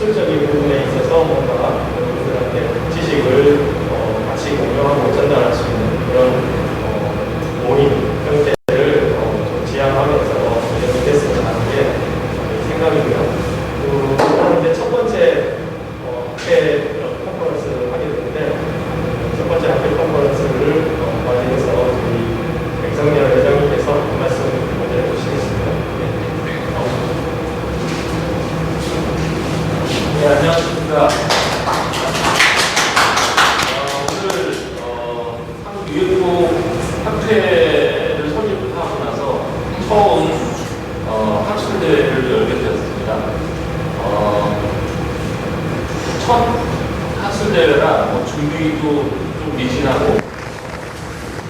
기술적인 부분에 있어서 뭔가 여러분들한테 지식을 같이 공유하고 전달할 수 있는 그런 모임 형태를 좀 지향하면서 진행됐으면 하는 게 생각이고요. 오늘 이제 첫 번째 학회 컨퍼런스를 하게 되는데, 첫 번째 학회 컨퍼런스를 맞이해서 우리 백성열 회장님께서 한 말씀 먼저 해주시겠습니다. 네, 안녕하십니까. 오늘 한국 UFO 학회를 설립하고 나서 처음 학술대회를 열게 되었습니다. 첫 학술대회라 준비도 좀 미진하고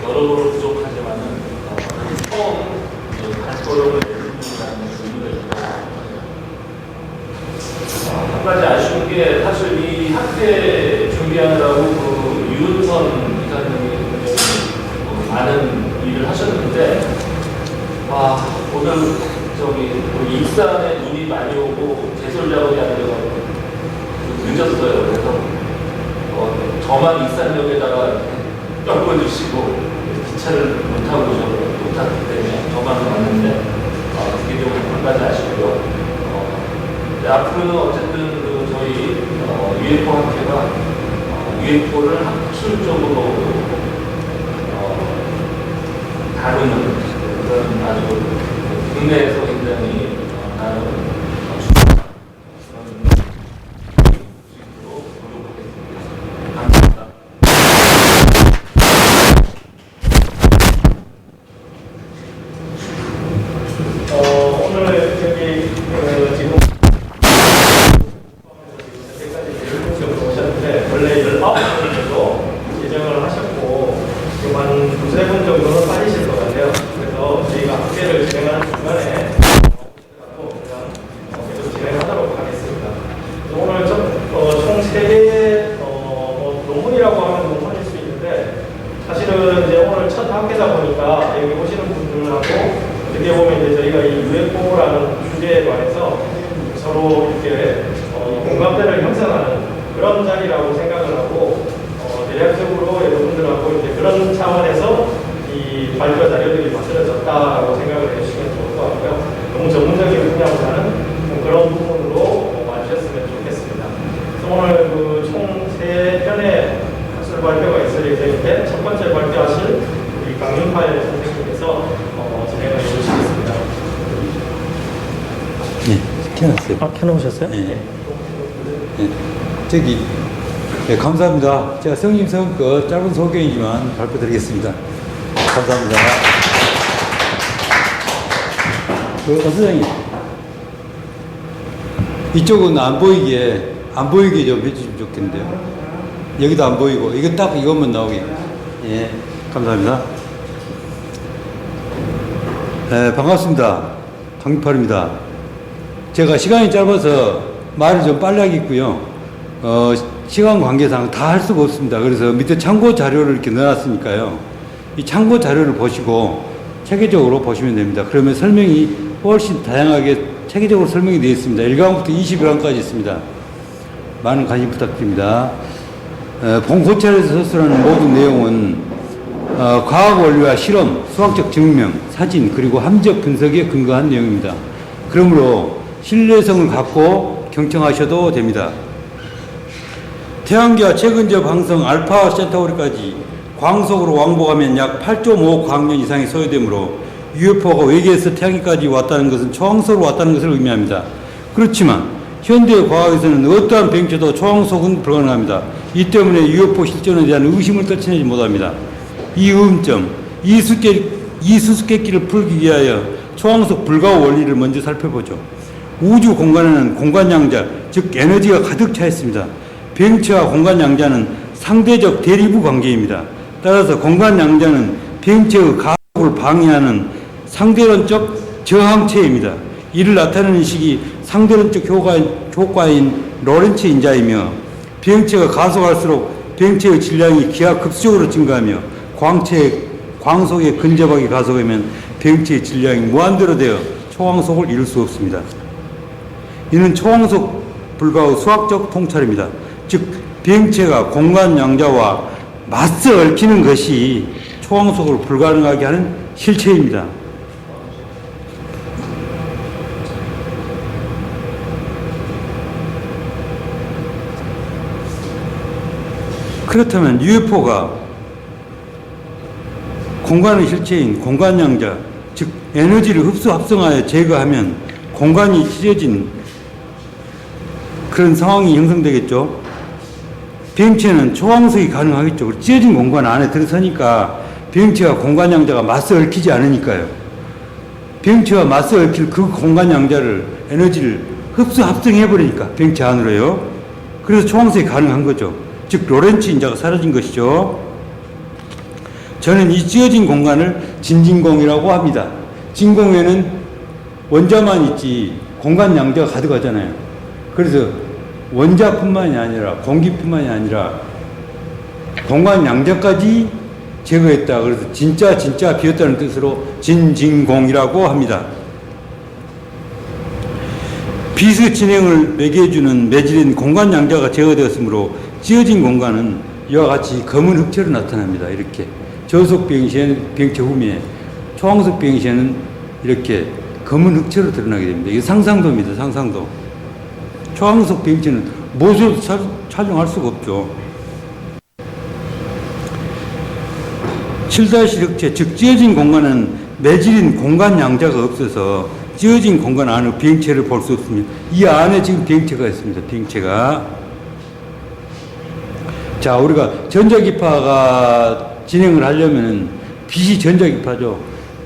여러모로 부족하지만은 처음 발걸음을 내딛는다는 의미가 있습니다. 한 가지 아쉬운 게 사실 이 학회 준비하느라고 유은선 기사님이 굉장히 많은 일을 하셨는데, 오늘 익산에 눈이 많이 오고 제설 작업이 안 돼가지고 늦었어요. 그래서 저만 익산역에다가 엮어주시고 기차를 못 타고 못탔기 때문에 저만 왔는데 그게 좀 한 가지 아쉽고요. 앞으로는 어쨌든 저희 UFO 학회가 UFO를 학술적으로 다루는 그런 아주 국내에서 굉장히 나는 그런 식으로 노력하겠습니다. 감사합니다. 오늘 여기 지금 원래 19분 정도 예정을 하셨고 지금 한 두세 분 정도는 빠지실 것 같아요. 그래서 저희가 학회를 진행하는 중간에 그냥 계속 진행하도록 하겠습니다. 오늘 총 3개의 논문이라고 하면 논문일 수 있는데, 사실은 이제 오늘 첫 학회다 보니까 여기 오시는 분들하고 어떻게 보면 이제 저희가 이 UFO라는 주제에 관해서 서로 이렇게 공감대를 형성하는 그런 자리라고 생각을 하고, 대략적으로 여러분들하고 이제 그런 차원에서 이 발표 자료들이 만들어졌다라고 생각을 해주시면 좋을 것 같고요. 너무 전문적인 분야보다는 그런 부분으로 와주셨으면 좋겠습니다. 그래서 오늘 총 3편의 학술 발표가 있을 예정인데, 첫 번째 발표하실 우리 강윤팔 선생님께서 진행을 해주시겠습니다. 네, 켜놨어요. 켜놓으셨어요? 네. 네, 감사합니다. 제가 성심성의껏 짧은 소개이지만 발표드리겠습니다. 감사합니다. 선생님, 이쪽은 안 보이게 좀 해주시면 좋겠는데요. 여기도 안 보이고, 이거 딱 이것만 나오게. 예, 감사합니다. 네, 반갑습니다. 강민팔입니다. 제가 시간이 짧아서 말을 좀 빨리 하겠고요. 시간 관계상 다 할 수가 없습니다. 그래서 밑에 참고 자료를 이렇게 넣어놨으니까요. 이 참고 자료를 보시고 체계적으로 보시면 됩니다. 그러면 설명이 훨씬 다양하게 체계적으로 설명이 되어 있습니다. 1강부터 21강까지 있습니다. 많은 관심 부탁드립니다. 본 고찰에서 서술하는 모든 내용은 과학 원리와 실험, 수학적 증명, 사진, 그리고 함적 분석에 근거한 내용입니다. 그러므로 신뢰성을 갖고 경청하셔도 됩니다. 태양계와 최근접 항성 알파 센타우리까지 광속으로 왕복하면 약 8.5 광년 이상이 소요되므로 UFO가 외계에서 태양계까지 왔다는 것은 초항속으로 왔다는 것을 의미합니다. 그렇지만 현대 과학에서는 어떠한 병체도 초항속은 불가능합니다. 이 때문에 UFO 실존에 대한 의심을 떨쳐내지 못합니다. 이 의문점, 이 수수께끼를 풀기 위하여 초항속 불가호 원리를 먼저 살펴보죠. 우주 공간에는 공간 양자, 즉 에너지가 가득 차 있습니다. 병체와 공간 양자는 상대적 대립부 관계입니다. 따라서 공간 양자는 병체의 가속을 방해하는 상대론적 저항체입니다. 이를 나타내는 식이 상대론적 효과인 로렌츠 인자이며, 병체가 가속할수록 병체의 질량이 기하급수적으로 증가하며 광속에 근접하게 가속하면 병체의 질량이 무한대로 되어 초항속을 이룰 수 없습니다. 이는 초항속 불가후 수학적 통찰입니다. 즉 비행체가 공간 양자와 맞서 얽히는 것이 초항속으로 불가능하게 하는 실체입니다. 그렇다면 UFO가 공간의 실체인 공간양자, 즉 에너지를 흡수 합성하여 제거하면 공간이 찢어진 그런 상황이 형성되겠죠. 비행체는 초항속이 가능하겠죠. 찢어진 공간 안에 들어서니까 비행체와 공간양자가 맞서 얽히지 않으니까요. 비행체와 맞서 얽힐 그 공간양자를 에너지를 흡수 합성해버리니까 비행체 안으로요. 그래서 초항속이 가능한 거죠. 즉 로렌츠 인자가 사라진 것이죠. 저는 이 찢어진 공간을 진진공이라고 합니다. 진공에는 원자만 있지 공간 양자가 가득하잖아요. 그래서 원자뿐만이 아니라 공기뿐만이 아니라 공간 양자까지 제거했다. 그래서 진짜 비었다는 뜻으로 진진공이라고 합니다. 비스 진행을 매개해주는 매질인 공간 양자가 제거되었으므로 찢어진 공간은 이와 같이 검은 흑체로 나타납니다. 이렇게 저속 비행시에는 비행체 후미에, 초항속 비행시에는 이렇게 검은 흑체로 드러나게 됩니다. 이게 상상도입니다. 상상도. 초항속 비행체는 무엇으로도 촬영할 수가 없죠. 7- 흑체, 즉 찢어진 공간은 매질인 공간 양자가 없어서 찢어진 공간 안의 비행체를 볼 수 없습니다. 이 안에 지금 비행체가 있습니다. 비행체가. 자, 우리가 전자기파가 진행을 하려면 빛이 전자기파죠.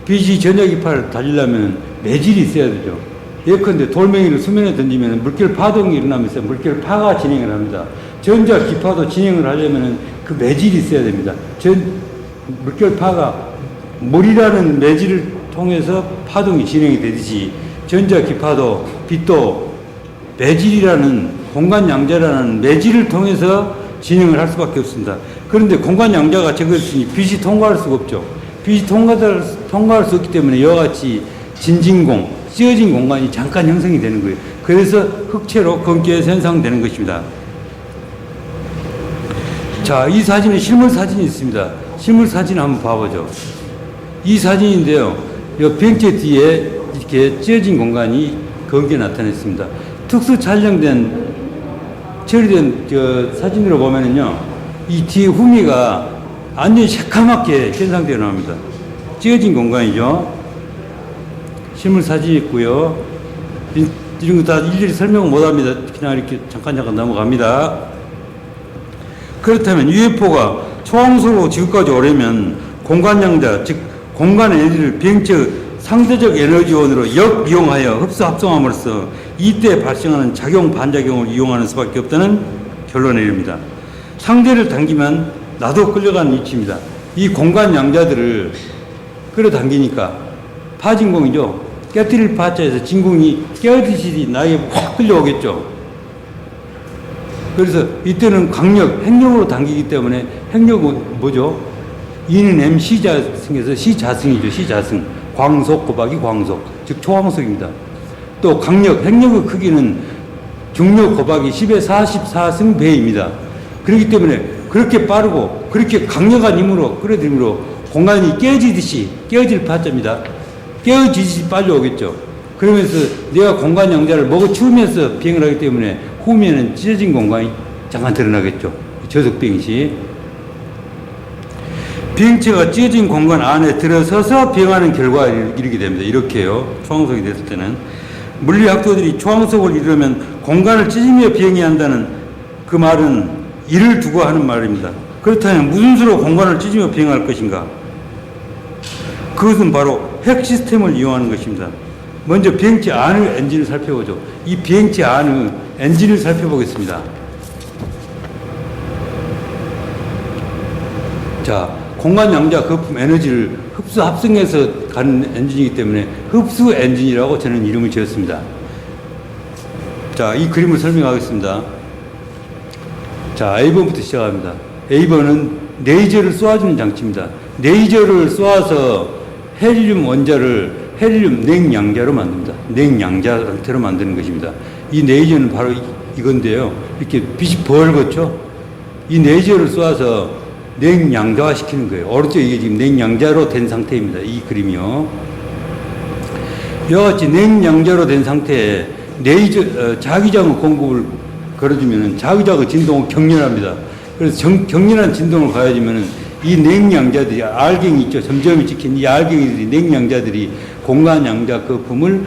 빛이 전자기파를 달리려면 매질이 있어야 되죠. 예컨대 돌멩이를 수면에 던지면 물결 파동이 일어나면서 물결 파가 진행을 합니다. 전자기파도 진행을 하려면 그 매질이 있어야 됩니다. 물결 파가 물이라는 매질을 통해서 파동이 진행이 되듯이 전자기파도 빛도 매질이라는 공간 양자라는 매질을 통해서 진행을 할 수밖에 없습니다. 그런데 공간 양자가 적었으니 빛이 통과할 수가 없죠. 빛이 통과할 수 없기 때문에 이와 같이 진진공, 찢어진 공간이 잠깐 형성이 되는 거예요. 그래서 흑체로 검게에서 현상되는 것입니다. 자, 이 사진에 실물 사진이 있습니다. 실물 사진 한번 봐보죠. 이 사진인데요. 이 비행체 뒤에 이렇게 찢어진 공간이 검게 나타냈습니다. 특수 촬영된 처리된 사진으로 보면은요, 이 뒤에 후미가 완전히 새카맣게 현상되어 나옵니다. 찢어진 공간이죠. 실물 사진이 있고요. 이런 거 다 일일이 설명 못 합니다. 그냥 이렇게 잠깐 넘어갑니다. 그렇다면 UFO가 초항속으로 지구까지 오려면 공간 양자, 즉 공간 에너지를 비행체 상대적 에너지원으로 역이용하여 흡수 합성함으로써 이때 발생하는 작용 반작용을 이용하는 수밖에 없다는 결론을 이릅니다. 상대를 당기면 나도 끌려가는 위치입니다. 이 공간 양자들을 끌어당기니까 파진공이죠. 깨뜨릴 파자에서 진공이 깨어지듯이 나에게 확 끌려오겠죠. 그래서 이때는 강력, 핵력으로 당기기 때문에 핵력은 뭐죠? E는 mc자승에서 c자승이죠. c자승. 광속 곱하기 광속. 즉 초항속입니다. 또 강력, 핵력의 크기는 중력 곱하기 10의 44승 배입니다. 그렇기 때문에 그렇게 빠르고 그렇게 강력한 힘으로 끌어들임으로 공간이 깨어질 파자입니다. 깨어지듯이 빨리 오겠죠. 그러면서 내가 공간 양자를 먹어치우면서 비행을 하기 때문에 후면에는 찢어진 공간이 잠깐 드러나겠죠. 저속 비행시. 비행체가 찢어진 공간 안에 들어서서 비행하는 결과에 이르게 됩니다. 이렇게요. 초항속이 됐을 때는. 물리학도들이 초항속을 이루려면 공간을 찢으며 비행해야 한다는 그 말은 이를 두고 하는 말입니다. 그렇다면 무슨 수로 공간을 찢으며 비행할 것인가? 그것은 바로 핵 시스템을 이용하는 것입니다. 먼저 비행체 안의 엔진을 살펴보죠. 이 비행체 안의 엔진을 살펴보겠습니다. 자, 공간 양자 거품 에너지를 흡수 합성해서 가는 엔진이기 때문에 흡수 엔진이라고 저는 이름을 지었습니다. 자, 이 그림을 설명하겠습니다. 자, A번부터 시작합니다. A번은 레이저를 쏘아주는 장치입니다. 레이저를 쏘아서 헬륨 원자를 헬륨 냉양자로 만듭니다. 냉양자 상태로 만드는 것입니다. 이 레이저는 바로 이건데요. 이렇게 빛이 벌겋죠. 이 내지어를 쏘아서 냉양자화 시키는 거예요. 오른쪽 이게 지금 냉양자로 된 상태입니다. 이 그림이요. 이와 같이 냉양자로 된 상태에 자기장의 공급을 걸어주면 자기장의 진동은 격렬합니다. 그래서 격렬한 진동을 가해주면 이 냉양자들이 알갱이 있죠. 점점이 찍힌 이 알갱이들이 냉양자들이 공간 양자 거품을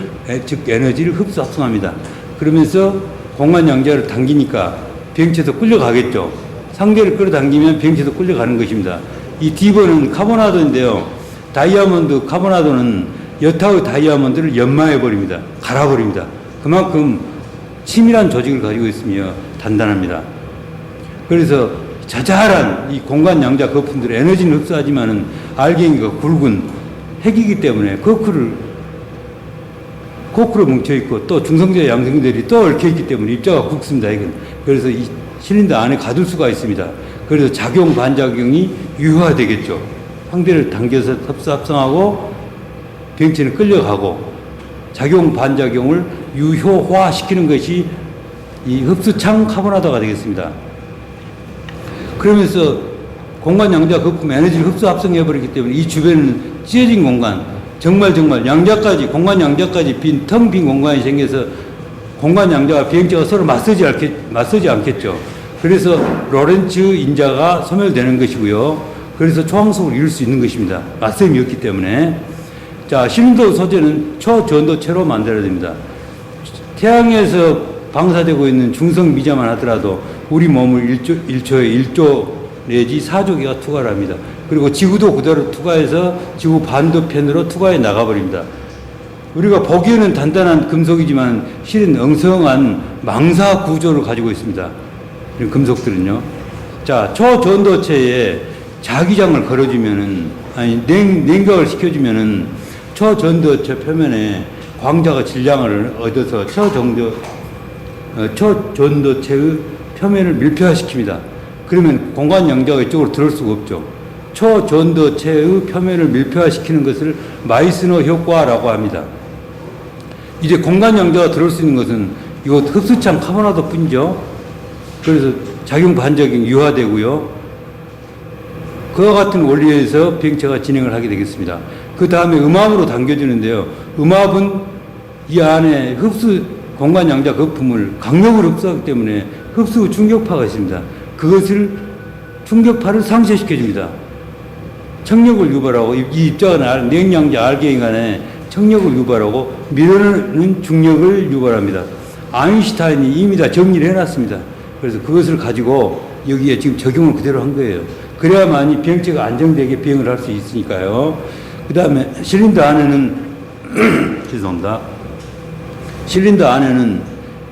즉 에너지를 흡수 합성합니다. 그러면서 공간 양자를 당기니까 비행체도 끌려가겠죠. 상대를 끌어당기면 비행체도 끌려가는 것입니다. 이 디버는 카보나도인데요. 카보나도는 여타의 다이아몬드를 연마해 버립니다. 갈아버립니다. 그만큼 치밀한 조직을 가지고 있으며 단단합니다. 그래서 자잘한 이 공간 양자 거품들의 에너지는 흡수하지만은 알갱이가 굵은 핵이기 때문에 거꾸로 뭉쳐있고 또 중성자 양성들이 또 얽혀있기 때문에 입자가 굵습니다. 이건. 그래서 이 실린더 안에 가둘 수가 있습니다. 그래서 작용 반작용이 유효화되겠죠. 상대를 당겨서 합성하고 비행체는 끌려가고 작용 반작용을 유효화시키는 것이 이 흡수창 카보나도가 되겠습니다. 그러면서 공간 양자 거품 에너지를 흡수 합성해버리기 때문에 이 주변은 찢어진 공간, 정말 양자까지, 공간 양자까지 텅 빈 공간이 생겨서 공간 양자와 비행체가 서로 맞서지 않겠죠. 그래서 로렌츠 인자가 소멸되는 것이고요. 그래서 초항속을 이룰 수 있는 것입니다. 맞섬이 없기 때문에. 자, 실린더 소재는 초전도체로 만들어야 됩니다. 태양에서 방사되고 있는 중성 미자만 하더라도 우리 몸을 1초에 1조 내지 4조 개가 투과를 합니다. 그리고 지구도 그대로 투과해서 지구 반도편으로 투과해 나가버립니다. 우리가 보기에는 단단한 금속이지만 실은 엉성한 망사 구조를 가지고 있습니다. 이런 금속들은요. 자, 초전도체에 자기장을 걸어주면은, 냉각을 시켜주면은 초전도체 표면에 광자가 질량을 얻어서 초전도체의 표면을 밀폐화시킵니다. 그러면 공간 양자가 이쪽으로 들어올 수가 없죠. 초전도체의 표면을 밀폐화시키는 것을 마이스너 효과라고 합니다. 이제 공간 양자가 들어올 수 있는 것은 이것 흡수창 카보나도 뿐이죠. 그래서 작용 반작용 유화되고요. 그와 같은 원리에서 비행체가 진행을 하게 되겠습니다. 그 다음에 음압으로 당겨주는데요. 음압은 이 안에 공간 양자 거품을 강력으로 흡수하기 때문에 흡수 충격파가 있습니다. 그것을 충격파를 상쇄시켜줍니다. 청력을 유발하고 이 입자가 냉양자 알갱이 간에 청력을 유발하고 밀어내는 중력을 유발합니다. 아인슈타인이 이미 다 정리를 해놨습니다. 그래서 그것을 가지고 여기에 지금 적용을 그대로 한 거예요. 그래야만이 비행체가 안정되게 비행을 할 수 있으니까요. 그 다음에 실린더 안에는 죄송합니다. 실린더 안에는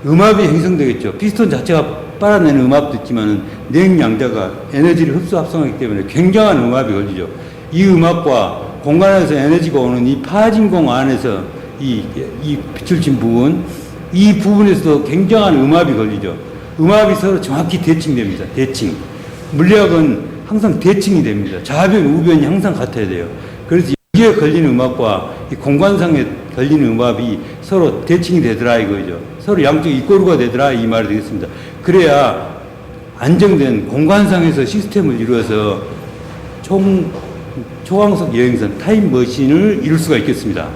음압이 형성되겠죠. 피스톤 자체가 빨아내는 음압도 있지만 냉양자가 에너지를 흡수 합성하기 때문에 굉장한 음압이 걸리죠. 이 음압과 공간에서 에너지가 오는 이 파진공 안에서 이 빛을 친 부분, 이 부분에서도 굉장한 음압이 걸리죠. 음압이 서로 정확히 대칭됩니다. 대칭. 물리학은 항상 대칭이 됩니다. 좌변, 우변이 항상 같아야 돼요. 그래서 여기에 걸리는 음압과 이 공간상에 걸리는 음압이 서로 대칭이 되더라 이거죠. 서로 양쪽이 이꼬르가 되더라 이 말이 되겠습니다. 그래야 안정된 공간상에서 시스템을 이루어서 초광속 여행선 타임머신을 이룰 수가 있겠습니다.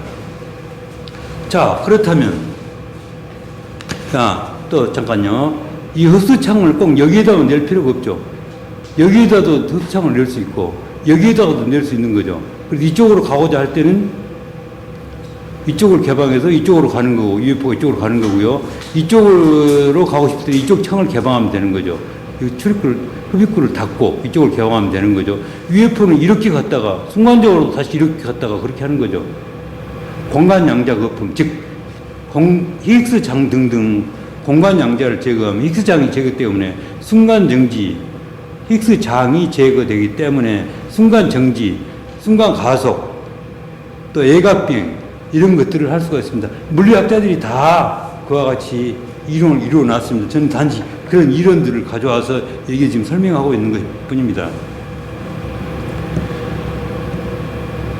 자, 그렇다면 또 잠깐요. 이 흡수창을 꼭 여기에다만 낼 필요가 없죠. 여기에다도 흡수창을 낼 수 있고 여기에다가도 낼 수 있는 거죠. 그래서 이쪽으로 가고자 할 때는 이쪽을 개방해서 이쪽으로 가는 거고 UFO가 이쪽으로 가는 거고요. 이쪽으로 가고 싶을 때 이쪽 창을 개방하면 되는 거죠. 흡입구를 닫고 이쪽을 개방하면 되는 거죠. UFO는 이렇게 갔다가 순간적으로 다시 이렇게 갔다가 그렇게 하는 거죠. 공간 양자 거품, 즉 히익스장 등등 공간 양자를 제거하면 히익스장이 제거 때문에 순간 정지, 히익스장이 제거되기 때문에 순간 정지, 순간 가속, 또 애각비행 이런 것들을 할 수가 있습니다. 물리학자들이 다 그와 같이 이론을 이루어 놨습니다. 저는 단지 그런 이론들을 가져와서 이게 지금 설명하고 있는 것 뿐입니다.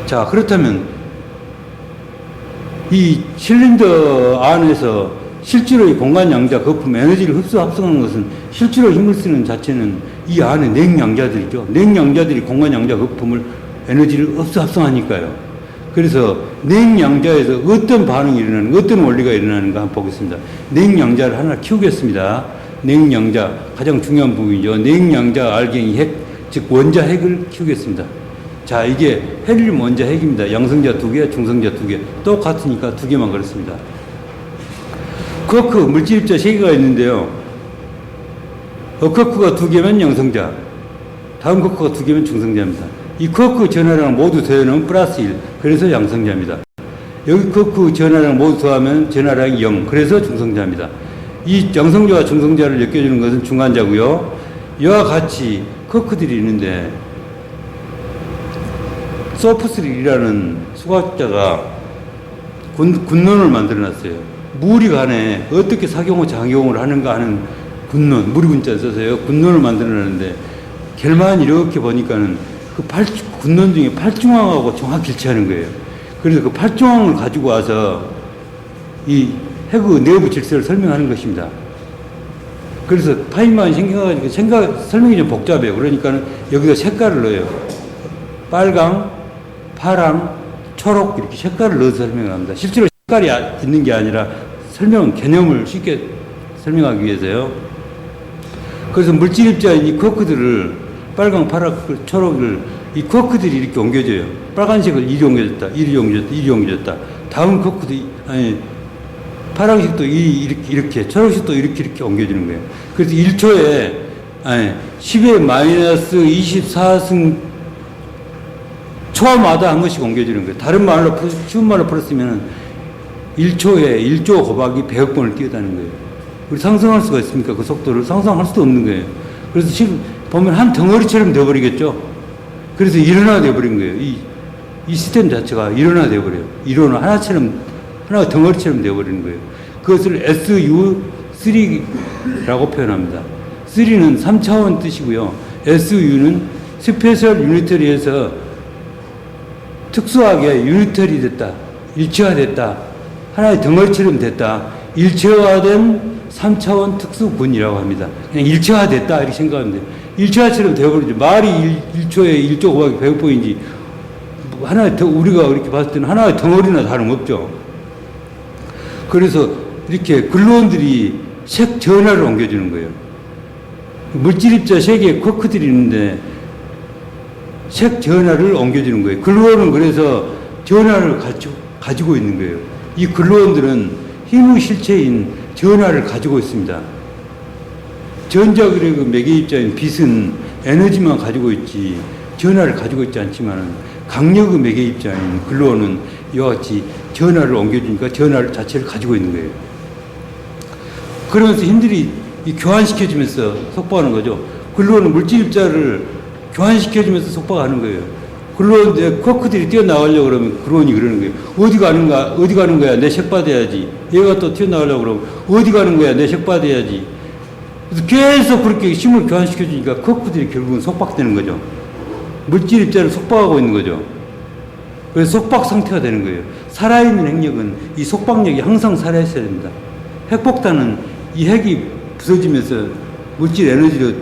자, 그렇다면 이 실린더 안에서 실제로 이 공간 양자 거품 에너지를 합성하는 것은 실제로 힘을 쓰는 자체는 이 안에 냉양자들이죠. 냉양자들이 공간 양자 거품을 에너지를 합성하니까요. 그래서 냉양자에서 어떤 반응이 일어나는, 어떤 원리가 일어나는가 한번 보겠습니다. 냉양자를 하나 키우겠습니다. 냉양자, 가장 중요한 부분이죠. 냉양자 알갱이 핵, 즉 원자 핵을 키우겠습니다. 자, 이게 헬륨 원자 핵입니다. 양성자 2개, 중성자 2개. 똑같으니까 2개만 그렇습니다. 쿼크 물질입자 3개가 있는데요. 쿼크가 2개면 양성자, 다음 쿼크가 2개면 중성자입니다. 이 쿼크 전하량 모두 더하면 플러스 1, 그래서 양성자입니다. 여기 쿼크 전하량 모두 더하면 전하량이 0, 그래서 중성자입니다. 이 양성자와 중성자를 엮여주는 것은 중간자고요. 이와 같이 쿼크들이 있는데 소프스릴이라는 수학자가 군론을 만들어놨어요. 무리 간에 어떻게 사경호 작용을 하는가 하는 군론, 무리군자 써서요. 군론을 만들어놨는데 결말은 이렇게 보니까는 그 군론 중에 팔중항하고 정확히 일치하는 거예요. 그래서 그 팔중항을 가지고 와서 이 핵의 내부 질서를 설명하는 것입니다. 그래서 파인만 생겨가지고 설명이 좀 복잡해요. 그러니까는 여기다 색깔을 넣어요. 빨강, 파랑, 초록 이렇게 색깔을 넣어서 설명합니다. 실제로 색깔이 있는 게 아니라 개념을 쉽게 설명하기 위해서요. 그래서 물질입자인 이 쿼크들을 빨강, 파랑, 초록을 이 쿼크들이 이렇게 옮겨져요. 빨간색을 이리 옮겨졌다, 이리 옮겨졌다, 이리 옮겨졌다. 다음 쿼크도 파란색도 이렇게, 초록색도 이렇게 옮겨지는 거예요. 그래서 1초에 10의 마이너스 24승 초마다 한 번씩 옮겨지는 거예요. 다른 말로, 쉬운 말로 풀었으면 1초에 1조 곱하기 100억 번을 뛰어다는 거예요. 우리 상상할 수가 있습니까? 그 속도를 상상할 수도 없는 거예요. 그래서 지금 보면 한 덩어리처럼 되어버리겠죠? 그래서 일원화 되어버린 거예요. 이 시스템 자체가 일원화 되어버려요. 일원화, 하나가 덩어리처럼 되어버리는 거예요. 그것을 SU3라고 표현합니다. 3는 3차원 뜻이고요. SU는 스페셜 유니터리에서 특수하게 유니터리 됐다, 일체화됐다, 하나의 덩어리처럼 됐다, 일체화된 3차원 특수군이라고 합니다. 그냥 일체화됐다 이렇게 생각하면 돼요. 일체화처럼 되어버리죠. 말이 1초에 1조 곱하기 100번인지 하나의 우리가 이렇게 봤을 때는 하나의 덩어리나 다름없죠. 그래서 이렇게 글루온들이 색 전하를 옮겨주는 거예요. 물질입자 세계에 쿼크들이 있는데 색 전하를 옮겨주는 거예요. 글루온은 그래서 전하를 가지고 있는 거예요. 이 글루온들은 힘의 실체인 전하를 가지고 있습니다. 전자그래그 매개입자인 빛은 에너지만 가지고 있지 전하를 가지고 있지 않지만 강력의 매개입자인 글루온은 이와 같이 전하를 옮겨주니까 전하 자체를 가지고 있는 거예요. 그러면서 힘들이 교환시켜주면서 속박하는 거죠. 글루온은 물질입자를 교환시켜주면서 속박하는 거예요. 글루온 쿼크들이 뛰어나가려고 그러면 글루온이 그러는 거예요. 어디 가는 거야? 내 색 받아야지. 얘가 또 튀어나가려고 그러면 어디 가는 거야? 내 색 받아야지. 그래서 계속 그렇게 힘을 교환시켜주니까 쿼크들이 결국은 속박되는 거죠. 물질입자를 속박하고 있는 거죠. 그래서 속박 상태가 되는 거예요. 살아있는 핵력은 이 속박력이 항상 살아있어야 됩니다. 핵폭탄은 이 핵이 부서지면서 물질 에너지로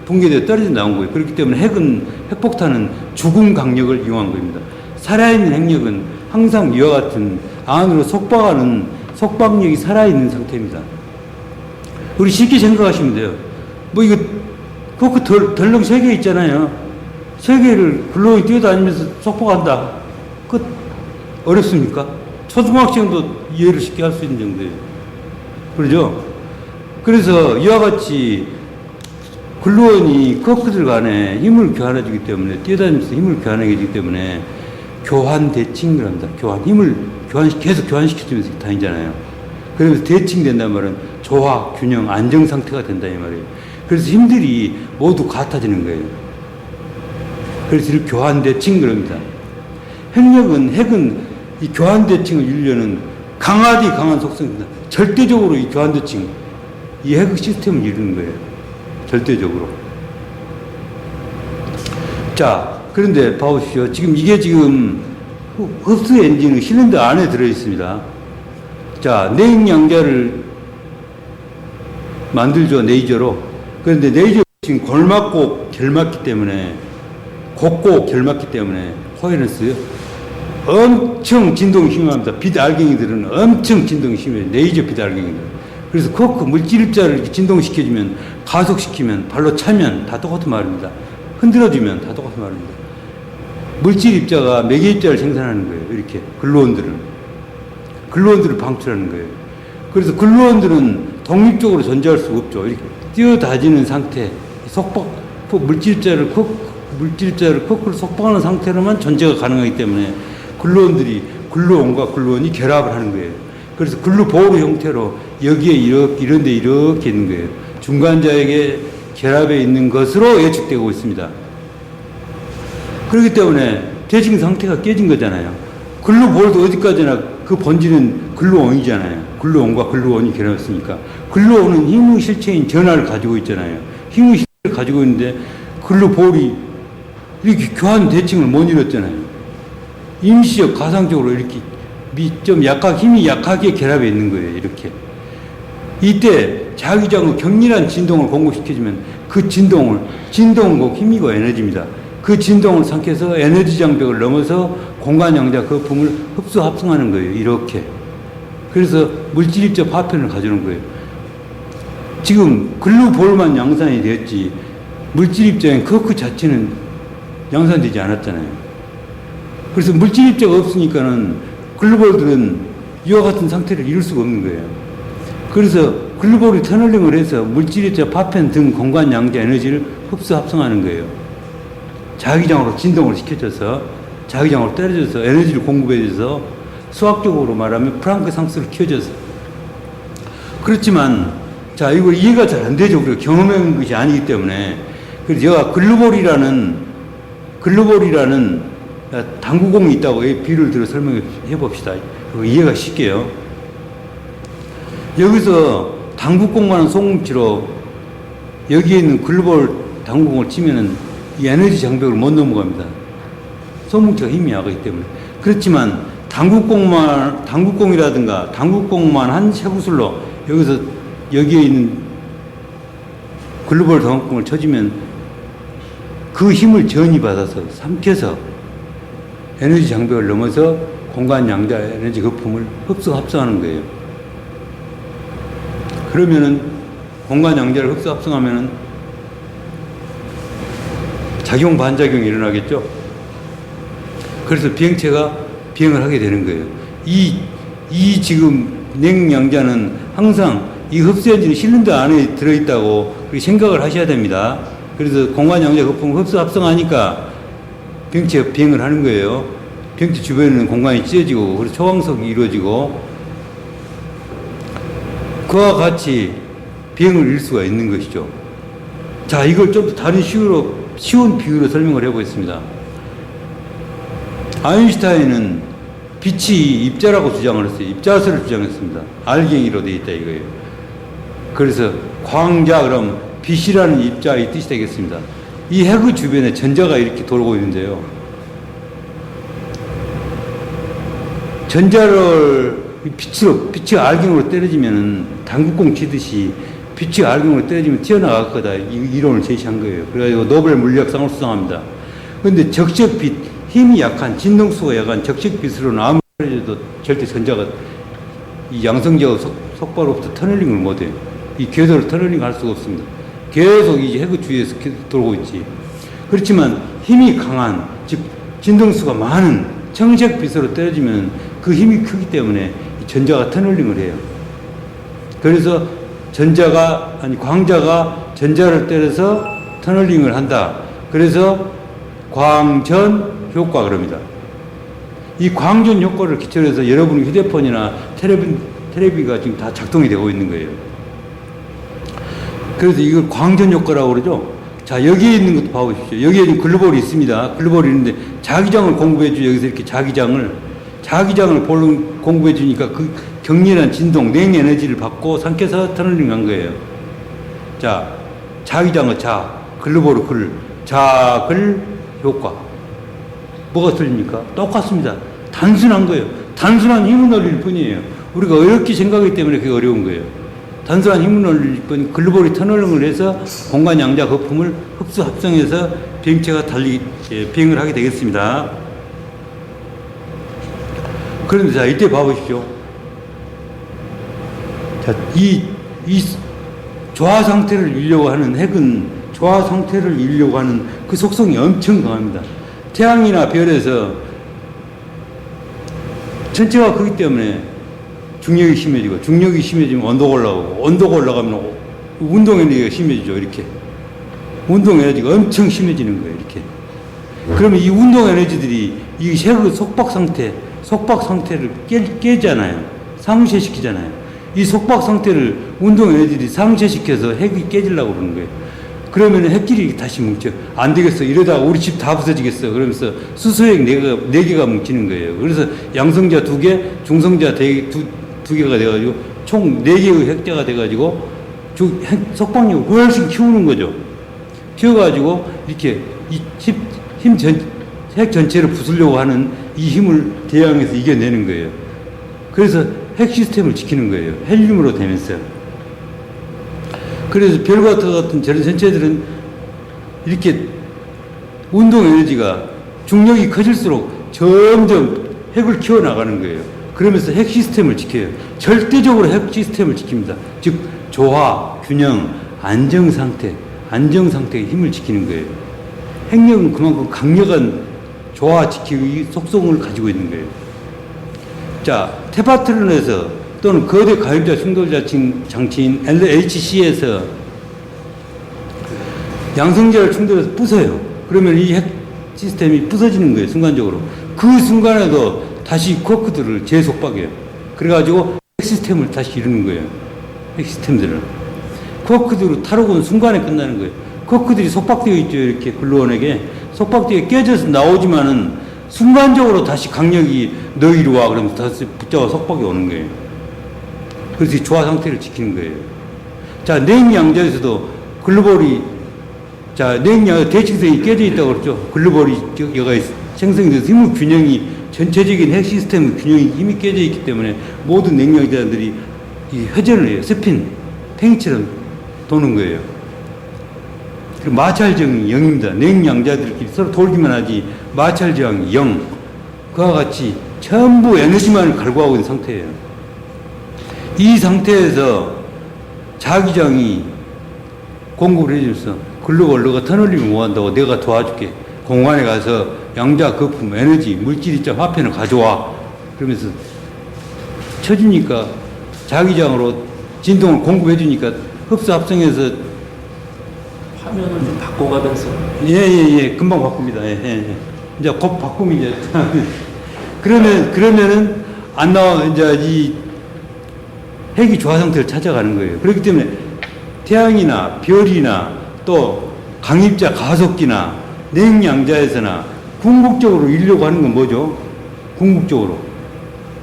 붕괴되어 떨어져 나온 거예요. 그렇기 때문에 핵폭탄은 죽음 강력을 이용한 겁니다. 살아있는 핵력은 항상 이와 같은 안으로 속박하는 속박력이 살아있는 상태입니다. 우리 쉽게 생각하시면 돼요. 뭐 이거 쿼크 덜렁 3개 있잖아요. 3개를 글루온이 뛰어다니면서 속박한다. 그 어렵습니까? 초등학생도 이해를 쉽게 할 수 있는 정도예요. 그러죠? 그래서 이와 같이 글루온이 쿼크들 간에 힘을 교환해주기 때문에 뛰어다니면서 힘을 교환해주기 때문에 교환 대칭을 합니다. 힘을 계속 교환시켜주면서 다니잖아요. 그러면서 대칭된다는 말은 조화, 균형, 안정 상태가 된다 이 말이에요. 그래서 힘들이 모두 같아지는 거예요. 그래서 이를 교환 대칭을 합니다. 핵은 이 교환 대칭을 이루려는 강한 속성입니다. 절대적으로 이 교환 대칭, 이 핵 시스템을 이루는 거예요. 절대적으로. 자, 그런데 봐보십시오. 이게 지금 흡수 엔진의 실린더 안에 들어있습니다. 자, 냉양자를 만들죠, 레이저로. 그런데 레이저 지금 골맞고 결맞기 때문에, 곱고 결맞기 때문에 코헤런스 엄청 진동이 심합니다. 빛 알갱이들은 엄청 진동이 심해요. 레이저 빛 알갱이들. 그래서 코크 물질 입자를 이렇게 진동시켜주면, 가속시키면, 발로 차면 다 똑같은 말입니다. 흔들어주면 다 똑같은 말입니다. 물질 입자가 매개 입자를 생산하는 거예요. 이렇게 글루온들을 방출하는 거예요. 그래서 글루온들은 독립적으로 존재할 수가 없죠. 이렇게 뛰어다지는 상태, 물질 입자를 코크로 속박하는 상태로만 존재가 가능하기 때문에 글루온과 글루온이 결합을 하는 거예요. 그래서 글루보르 형태로 여기에 이런데 이렇게 있는 거예요. 중간자에게 결합해 있는 것으로 예측되고 있습니다. 그렇기 때문에 대칭 상태가 깨진 거잖아요. 글루볼도 어디까지나 그 본질은 글루온이잖아요. 글루온과 글루온이 결합했으니까. 글루온은 힘의 실체인 전하를 가지고 있잖아요. 힘의 실체를 가지고 있는데 글루볼이 이렇게 교환 대칭을 못 이뤘잖아요. 임시적 가상적으로 이렇게 좀 힘이 약하게 결합해 있는 거예요. 이렇게. 이때 자기장의 격렬한 진동을 공급시켜주면 그 진동은 힘이고 에너지입니다. 그 진동을 삼켜서 에너지 장벽을 넘어서 공간 양자 거품을 흡수 합성하는 거예요. 이렇게. 그래서 물질 입자 파편을 가져오는 거예요. 지금 글루볼만 양산이 되었지 물질 입자인 커크 자체는 양산되지 않았잖아요. 그래서 물질 입자가 없으니까는 글루볼들은 이와 같은 상태를 이룰 수가 없는 거예요. 그래서 글루볼이 터널링을 해서 물질 입자 파편 등 공간 양자 에너지를 흡수 합성하는 거예요. 자기장으로 진동을 시켜줘서 자기장으로 때려줘서 에너지를 공급해줘서 수학적으로 말하면 프랑크 상수를 키워줘서. 그렇지만 자 이거 이해가 잘 안 되죠. 우리가 경험한 것이 아니기 때문에. 그래서 제가 글루볼이라는 당구공이 있다고 비유를 들어 설명해 봅시다. 그거 이해가 쉽게요. 여기서 당구공만한 송뭉치로 여기에 있는 글루볼 당구공을 치면은 이 에너지 장벽을 못 넘어갑니다. 송뭉치가 힘이 약하기 때문에. 그렇지만 당구공이라든가 당구공만 한 쇠구슬로 여기에 있는 글루볼 당구공을 쳐주면 그 힘을 전이받아서 삼켜서 에너지 장벽을 넘어서 공간 양자 에너지 거품을 합성하는 거예요. 그러면은 공간 양자를 합성하면은 작용 반작용이 일어나겠죠. 그래서 비행체가 비행을 하게 되는 거예요. 이 지금 냉양자는 항상 이 흡수 엔진이 실린더 안에 들어있다고 그렇게 생각을 하셔야 됩니다. 그래서 공간 양자 거품을 합성하니까 비행체가 비행을 하는 거예요. 비행체 주변에는 공간이 찢어지고 그래서 초광석이 이루어지고 그와 같이 비행을 이룰 수가 있는 것이죠. 자, 이걸 좀 더 다른 쉬운 비유로 설명을 해보겠습니다. 아인슈타인은 빛이 입자라고 주장을 했어요. 입자설을 주장했습니다. 알갱이로 되어 있다 이거예요. 그래서 광자 그럼 빛이라는 입자의 뜻이 되겠습니다. 이 핵의 주변에 전자가 이렇게 돌고 있는데요. 전자를 빛이 알갱이로 때려지면은 당구공 치듯이 빛이 알갱이로 때려지면 튀어나갈 거다. 이 이론을 제시한 거예요. 그래가지고 노벨 물리학상을 수상합니다. 그런데 적색빛, 힘이 약한, 진동수가 약한 적색빛으로는 아무리 때려도 절대 전자가 이 양성자의 속바로부터 터널링을 못해요. 이 궤도를 터널링 할 수가 없습니다. 계속 이 핵의 주위에서 돌고 있지. 그렇지만 힘이 강한, 즉, 진동수가 많은 청색빛으로 때려지면 그 힘이 크기 때문에 전자가 터널링을 해요. 그래서 광자가 전자를 때려서 터널링을 한다. 그래서 광전 효과 그럽니다. 이 광전 효과를 기초로 해서 여러분의 휴대폰이나 텔레비가 지금 다 작동이 되고 있는 거예요. 그래서 이걸 광전 효과라고 그러죠. 자, 여기에 있는 것도 봐보십시오. 여기에 있는 글루볼이 있습니다. 글루볼이 있는데 자기장을 공급해주죠. 여기서 이렇게 자기장을 공급해주니까 그 격렬한 진동, 냉 에너지를 받고 삼켜서 터널링 한 거예요. 자, 자기장의 글루볼의 자글 효과. 뭐가 틀립니까? 똑같습니다. 단순한 거예요. 단순한 힘을 올릴 뿐이에요. 우리가 어렵게 생각하기 때문에 그게 어려운 거예요. 단순한 힘을 올릴 뿐 글로벌이 터널링을 해서 공간 양자 거품을 흡수 합성해서 비행체가 비행을 하게 되겠습니다. 그런데 자, 이때 봐보십시오. 자, 이 조화 상태를 이루려고 하는 핵은 조화 상태를 이루려고 하는 그 속성이 엄청 강합니다. 태양이나 별에서 전체가 크기 때문에 중력이 심해지고, 중력이 심해지면 온도가 올라가고, 온도가 올라가면 운동 에너지가 심해지죠. 이렇게 운동 에너지가 엄청 심해지는 거예요. 이렇게. 그러면 이 운동 에너지들이 이 핵의 속박 상태를 깨잖아요. 상쇄시키잖아요. 이 속박 상태를 운동 에너지들이 상쇄시켜서 핵이 깨지려고 그러는 거예요. 그러면 핵끼리 다시 뭉쳐. 안 되겠어. 이러다가 우리 집 다 부서지겠어. 그러면서 수소핵 4개가 뭉치는 거예요. 그래서 양성자 2개, 중성자 2개가 돼가지고 총 4개의 핵자가 돼가지고 속박력을 훨씬 키우는 거죠. 키워가지고 이렇게 핵 전체를 부수려고 하는 이 힘을 대항해서 이겨내는 거예요. 그래서 핵 시스템을 지키는 거예요. 헬륨으로 되면서. 그래서 별과 같은 저런 전체들은 이렇게 운동 에너지가 중력이 커질수록 점점 핵을 키워나가는 거예요. 그러면서 핵 시스템을 지켜요. 절대적으로 핵 시스템을 지킵니다. 즉, 조화, 균형, 안정상태의 힘을 지키는 거예요. 핵력은 그만큼 강력한 조화 지키기 속성을 가지고 있는 거예요. 자, 테파트론에서 또는 거대 가임자 충돌 장치인 LHC에서 양성자를 충돌해서 부숴요. 그러면 이 핵 시스템이 부서지는 거예요. 순간적으로. 그 순간에도 다시 쿼크들을 재속박해요. 그래가지고 핵 시스템을 다시 이루는 거예요. 핵 시스템들을. 쿼크들을 타로고는 순간에 끝나는 거예요. 쿼크들이 속박되어 있죠. 이렇게 글루온에게. 속박되어 깨져서 나오지만은 순간적으로 다시 강력이 너 이리 와. 그러면서 다시 붙잡아 속박이 오는 거예요. 그래서 이 조화 상태를 지키는 거예요. 자, 냉양자에서도 글로벌이, 자, 냉양 대칭성이 깨져 있다고 그랬죠. 글로벌이 여가 생성이 돼서 힘의 균형이, 전체적인 핵 시스템의 균형이 힘이 깨져 있기 때문에 모든 냉양자들이 이 회전을 해요. 스핀, 탱이처럼 도는 거예요. 그리고 마찰정이 0입니다. 냉양자들끼리 서로 돌기만 하지, 마찰저항이 0. 그와 같이 전부 에너지만을 갈구하고 있는 상태예요. 이 상태에서 자기장이 공급을 해줘서 글로벌 너가 터널링을 못 한다고 내가 도와줄게. 공간에 가서 양자, 거품, 에너지, 물질이자 화폐를 가져와. 그러면서 쳐주니까 자기장으로 진동을 공급해주니까 흡수 합성해서 화면을 좀 바꿔가면서. 예. 금방 바꿉니다. 예. 이제 곧 바꾸면 이제. 그러면은 안 나와, 이제 이 핵이 조화 상태를 찾아가는 거예요. 그렇기 때문에 태양이나 별이나 또 강입자 가속기나 냉양자에서나 궁극적으로 이루려고 하는 건 뭐죠? 궁극적으로.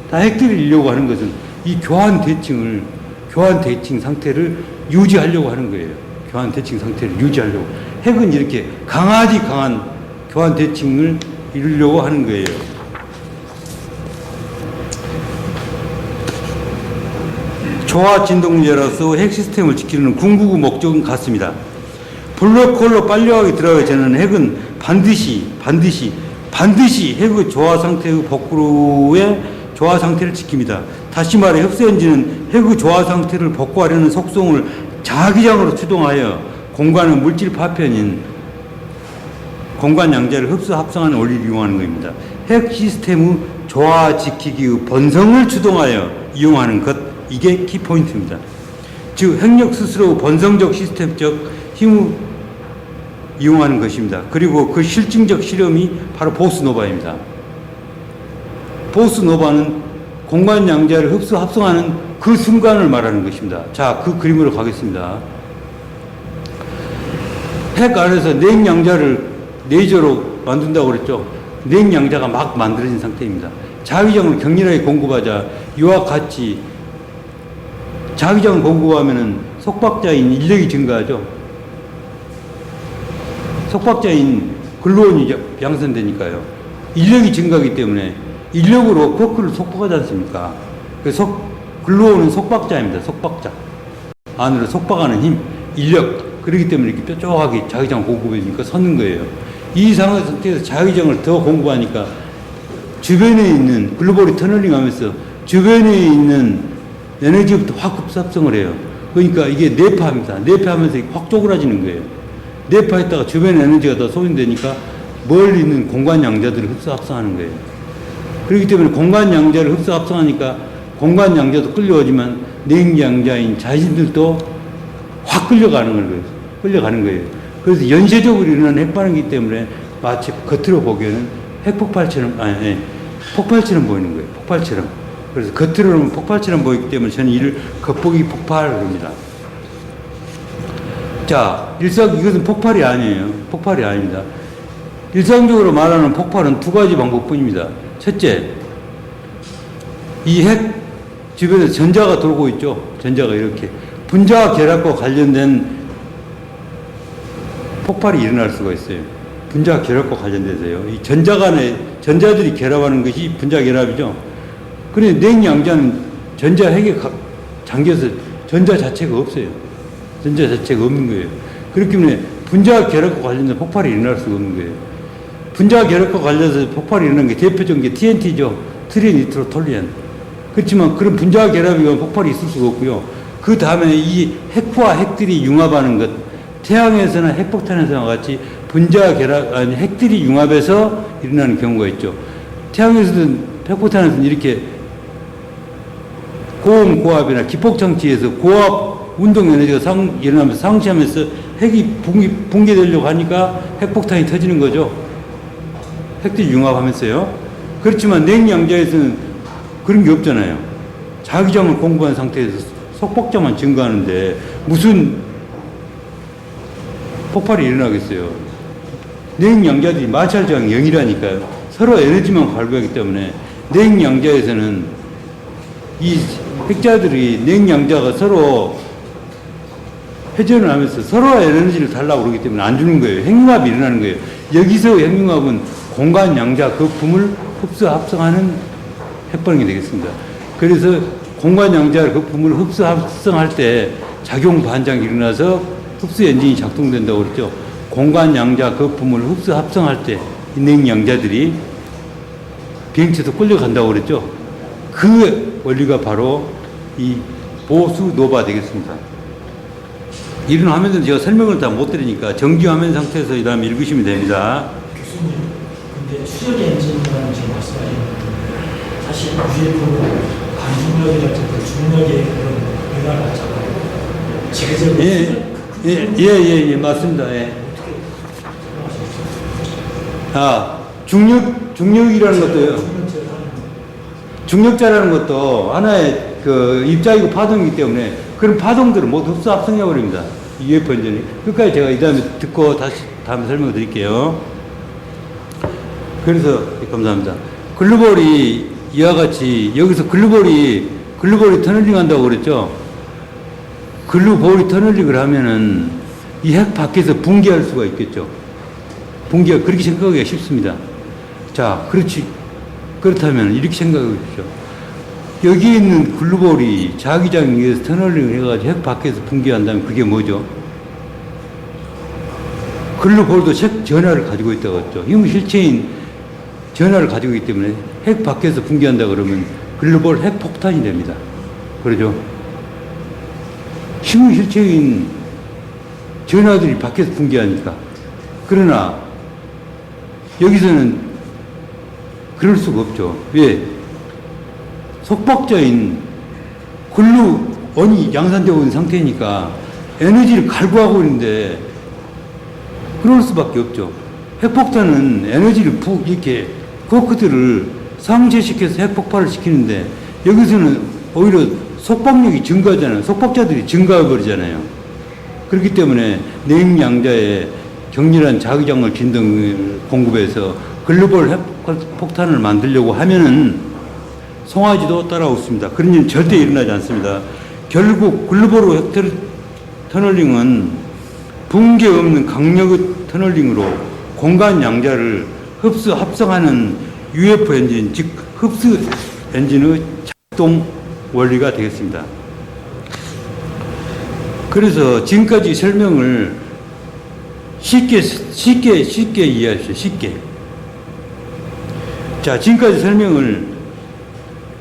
다 핵들을 이루려고 하는 것은 이 교환 대칭 상태를 유지하려고 하는 거예요. 교환 대칭 상태를 유지하려고. 핵은 이렇게 강한 교환 대칭을 이루려고 하는 거예요. 조화 진동제로서 핵 시스템을 지키는 궁극의 목적은 같습니다. 블랙홀로 빨려가게 들어가기 전에는 핵은 반드시 핵의 조화 상태의 복구의 조화 상태를 지킵니다. 다시 말해 흡수엔진은 핵의 조화 상태를 복구하려는 속성을 자기장으로 추동하여 공간의 물질 파편인 공간 양자를 흡수 합성하는 원리를 이용하는 것입니다. 핵 시스템의 조화 지키기의 본성을 추동하여 이용하는 것, 이게 키포인트입니다. 즉 핵력 스스로 본성적 시스템적 힘을 이용하는 것입니다. 그리고 그 실증적 실험이 바로 보스노바입니다. 보스노바는 공간 양자를 흡수 합성하는 그 순간을 말하는 것입니다. 자, 그 그림으로 가겠습니다. 핵 안에서 냉양자를 레이저로 만든다고 그랬죠. 냉양자가 막 만들어진 상태입니다. 자기장을 격렬하게 공급하자 이와 같이 자기장을 공급하면은 속박자인 인력이 증가하죠. 속박자인 글루온이 양산되니까요. 인력이 증가하기 때문에 인력으로 쿼크를 속박하지 않습니까? 그래서 글루온은 속박자입니다. 속박자. 안으로 속박하는 힘, 인력, 그렇기 때문에 이렇게 뾰족하게 자기장 공급해주니까 섰는 거예요. 이 상태에서 자기장을 더 공급하니까 주변에 있는 글로벌이 터널링 하면서 주변에 있는 에너지부터 확 흡수합성을 해요. 그러니까 이게 내파입니다. 내파하면서 확 쪼그라지는 거예요. 내파했다가 주변 에너지가 더 소진되니까 멀리 있는 공간 양자들을 흡수 합성하는 거예요. 그렇기 때문에 공간 양자를 흡수 합성하니까 공간 양자도 끌려오지만 냉 양자인 자신들도 확 끌려가는 거예요. 그래서 연쇄적으로 일어나는 핵반응이기 때문에 마치 겉으로 보기에는 핵폭발처럼, 폭발처럼 보이는 거예요. 폭발처럼. 그래서 겉으로는 폭발처럼 보이기 때문에 저는 이를 겉보기 폭발을 합니다. 자, 이것은 폭발이 아니에요. 폭발이 아닙니다. 일상적으로 말하는 폭발은 두 가지 방법뿐입니다. 첫째, 이 핵 주변에 전자가 돌고 있죠. 전자가 이렇게. 분자 결합과 관련된 폭발이 일어날 수가 있어요. 분자 결합과 관련돼서요. 이 전자들이 결합하는 것이 분자 결합이죠. 그런데 냉양자는 전자 핵에 잠겨서 전자 자체가 없어요. 전자 자체가 없는 거예요. 그렇기 때문에 분자 결합과 관련된 폭발이 일어날 수가 없는 거예요. 분자 결합과 관련해서 폭발이 일어나는 게 대표적인 게 TNT죠. 트리니트로톨리안. 그렇지만 그런 분자 결합이 폭발이 있을 수가 없고요. 그 다음에 이 핵과 핵들이 융합하는 것, 태양에서나 핵폭탄에서나 같이 분자 결합, 아니 핵들이 융합해서 일어나는 경우가 있죠. 태양에서는 핵폭탄에서는 이렇게 고온 고압이나 기폭장치에서 고압 운동 에너지가 일어나면서 상쇄하면서 핵이 붕괴되려고 하니까 핵폭탄이 터지는 거죠. 핵들이 융합하면서요. 그렇지만 냉양자에서는 그런 게 없잖아요. 자기장을 공부한 상태에서 속박자만 증가하는데 무슨 폭발이 일어나겠어요. 냉양자들이 마찰저항이 0이라니까요. 서로 에너지만 발부하기 때문에 냉양자에서는 이 핵자들이 냉양자가 서로 회전을 하면서 서로 에너지를 달라고 그러기 때문에 안 주는 거예요. 핵융합이 일어나는 거예요. 여기서 핵융합은 공간 양자 거품을 흡수 합성하는 핵반응이 되겠습니다. 그래서 공간 양자 거품을 흡수 합성할 때 작용 반작이 일어나서 흡수 엔진이 작동된다고 그랬죠. 공간 양자 거품을 흡수 합성할 때 냉 양자들이 비행체도 끌려간다고 그랬죠. 그 원리가 바로 이 보수 노바 되겠습니다. 이런 화면은 제가 설명을 다 못 드리니까 정지 화면 상태에서 이 다음에 읽으시면 됩니다. 교수님, 근데 추적 엔진이라는 지금 말씀하셨는데 사실 UFO는 반중력이라든가 중력의 그런 변화를 하잖아요. 지그재그 예, 맞습니다. 예. 아, 중력이라는 것도요. 중력자라는 것도 하나의 그 입자이고 파동이기 때문에 그런 파동들을 모두 흡수 합성해 버립니다. UFO 엔진이. 그까지 제가 이 다음에 듣고 다음에 설명을 드릴게요. 그래서 감사합니다. 글로벌이 이와 같이 여기서 글로벌이 터널링 한다고 그랬죠. 글로벌이 터널링을 하면은 이 핵 밖에서 붕괴할 수가 있겠죠. 그렇게 생각하기가 쉽습니다. 자, 그렇다면 이렇게 생각해 보십시오. 여기 있는 글로벌이 자기장 위에서 터널링을 해가지고 핵 밖에서 붕괴한다면 그게 뭐죠? 글로벌도 전하를 가지고 있다고 했죠. 힘의 실체인 전하를 가지고 있기 때문에 핵 밖에서 붕괴한다 그러면 글로벌 핵 폭탄이 됩니다. 그러죠? 힘의 실체인 전하들이 밖에서 붕괴하니까. 그러나 여기서는 그럴 수가 없죠. 왜? 속박자인 글루온이 양산되고 있는 상태니까 에너지를 갈구하고 있는데 그럴 수밖에 없죠. 핵폭탄은 에너지를 이렇게 거크들을 상쇄시켜서 핵폭발을 시키는데 여기서는 오히려 속박력이 증가하잖아요. 속박자들이 증가해버리잖아요. 그렇기 때문에 냉양자의 격렬한 자기장을 진동을 공급해서 글로벌 핵폭탄을 만들려고 하면은 송아지도 따라오습니다. 그런 일은 절대 일어나지 않습니다. 결국 글로벌 핵 터널링은 붕괴 없는 강력의 터널링으로 공간 양자를 흡수 합성하는 UFO 엔진, 즉 흡수 엔진의 작동 원리가 되겠습니다. 그래서 지금까지 설명을 쉽게 이해하십시오. 쉽게. 자, 지금까지 설명을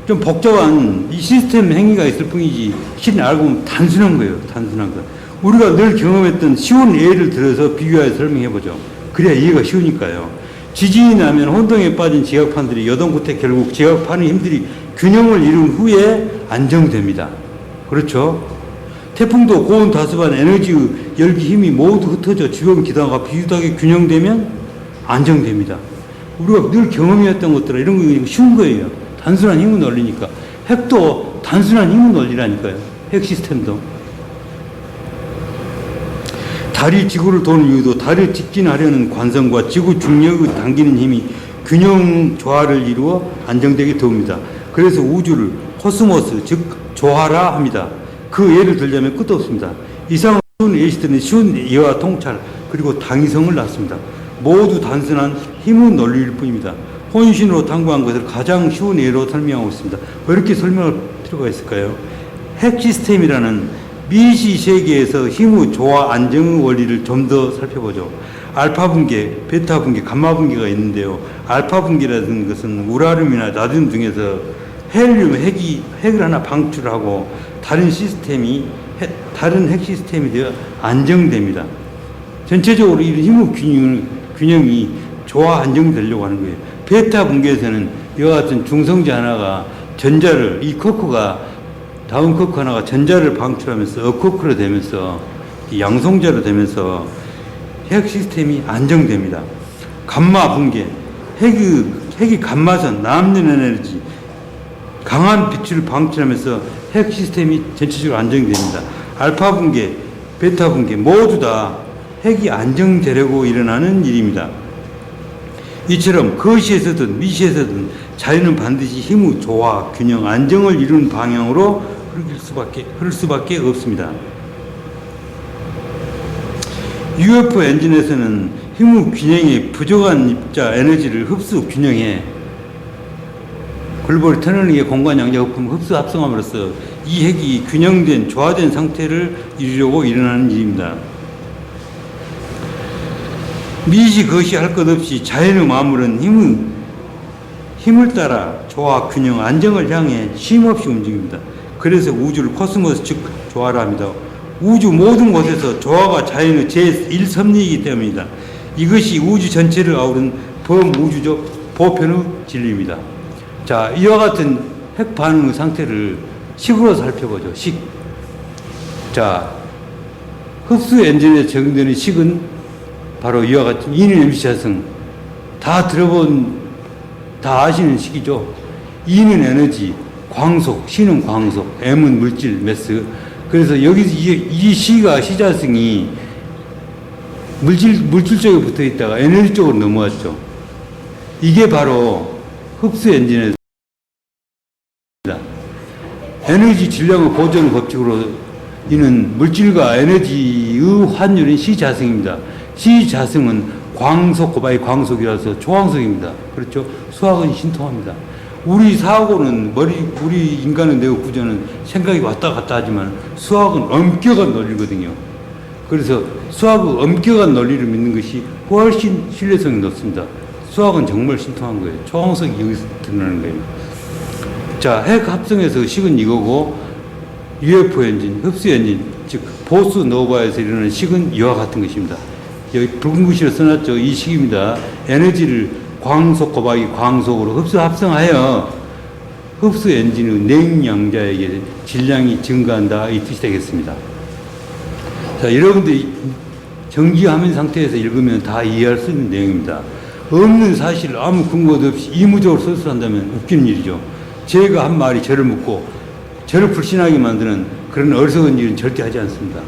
좀 복잡한 이 시스템 행위가 있을 뿐이지 실은 알고 보면 단순한 거예요. 단순한 거. 우리가 늘 경험했던 쉬운 예를 들어서 비교해서 설명해보죠. 그래야 이해가 쉬우니까요. 지진이 나면 혼동에 빠진 지각판들이 여동끝에 결국 지각판의 힘들이 균형을 이룬 후에 안정됩니다. 그렇죠? 태풍도 고온 다습한 에너지의 열기 힘이 모두 흩어져 주변 기단과 비슷하게 균형되면 안정됩니다. 우리가 늘 경험해왔던 것들은 이런 거 그냥 쉬운 거예요. 단순한 힘은 원리니까. 핵도 단순한 힘은 원리라니까요. 핵 시스템도. 달이 지구를 도는 이유도 달을 직진하려는 관성과 지구 중력을 당기는 힘이 균형 조화를 이루어 안정되게 도웁니다. 그래서 우주를 코스모스, 즉 조화라 합니다. 그 예를 들자면 끝도 없습니다. 이상 쉬운 예시들은 쉬운 예와 통찰 그리고 당위성을 낳습니다. 모두 단순한 힘의 논리일 뿐입니다. 혼신으로 탐구한 것을 가장 쉬운 예로 설명하고 있습니다. 왜 이렇게 설명할 필요가 있을까요? 핵 시스템이라는 미시 세계에서 힘의 조화 안정의 원리를 좀 더 살펴보죠. 알파 분계, 베타 분계, 감마 분계가 있는데요. 알파 분계라는 것은 우라늄이나 나듐 등에서 헬륨 핵을 하나 방출하고 다른 핵 시스템이 되어 안정됩니다. 전체적으로 이 힘의 균형이 조화 안정되려고 하는 거예요. 베타 분계에서는 이와 같은 중성자 하나가 전자를, 이 커크가 다운 커크 하나가 전자를 방출하면서 업커크로 되면서 양성자로 되면서 핵 시스템이 안정됩니다. 감마 분계, 핵이 감마선, 남는 에너지, 강한 빛을 방출하면서 핵 시스템이 전체적으로 안정됩니다. 알파 분계, 베타 분계 모두 다 핵이 안정되려고 일어나는 일입니다. 이처럼 거시에서든 미시에서든 자연은 반드시 힘의 조화, 균형, 안정을 이루는 방향으로 흐를 수밖에 없습니다. UFO 엔진에서는 힘의 균형에 부족한 입자 에너지를 흡수 균형해 글로벌 터널링의 공간 양자거품 흡수 합성함으로써 이 핵이 균형된 조화된 상태를 이루려고 일어나는 일입니다. 미시 거시 할 것 없이 자연의 만물은 힘을 따라 조화, 균형, 안정을 향해 쉼없이 움직입니다. 그래서 우주를 코스모스 즉 조화라 합니다. 우주 모든 곳에서 조화가 자연의 제1섭리이기 때문입니다. 이것이 우주 전체를 아우른 범우주적 보편의 진리입니다. 자, 이와 같은 핵 반응의 상태를 식으로 살펴보죠. 식. 자, 흡수 엔진에 적용되는 식은 바로 이와 같은 E는 MC 자성. 다 아시는 식이죠. E는 에너지, 광속, C는 광속, M은 물질, 매스. 그래서 여기서 이 C가 시자성이 물질 쪽에 붙어 있다가 에너지 쪽으로 넘어왔죠. 이게 바로 흡수 엔진의 에너지 질량의 보존 법칙으로 이는 물질과 에너지의 환율인 C자성입니다. C자성은 광속 곱하기 광속이라서 초광속입니다. 그렇죠? 수학은 신통합니다. 우리 사고는 우리 인간의 뇌의 구조는 생각이 왔다 갔다 하지만 수학은 엄격한 논리거든요. 그래서 수학의 엄격한 논리를 믿는 것이 훨씬 신뢰성이 높습니다. 수학은 정말 신통한 거예요. 초광석이 여기서 드러나는 거예요. 자, 핵 합성에서 식은 이거고 UFO 엔진, 흡수 엔진, 즉 보스 노바에서 일어나는 식은 이와 같은 것입니다. 여기 붉은 글씨로 써놨죠. 이 식입니다. 에너지를 광속 곱하기 광속으로 흡수 합성하여 흡수 엔진의 냉양자에게 질량이 증가한다 이 뜻이 되겠습니다. 자, 여러분들이 정지화면 상태에서 읽으면 다 이해할 수 있는 내용입니다. 없는 사실을 아무 근거도 없이 이무적으로 설설한다면 웃기는 일이죠. 제가 한 말이 저를 묻고 저를 불신하게 만드는 그런 어리석은 일은 절대 하지 않습니다.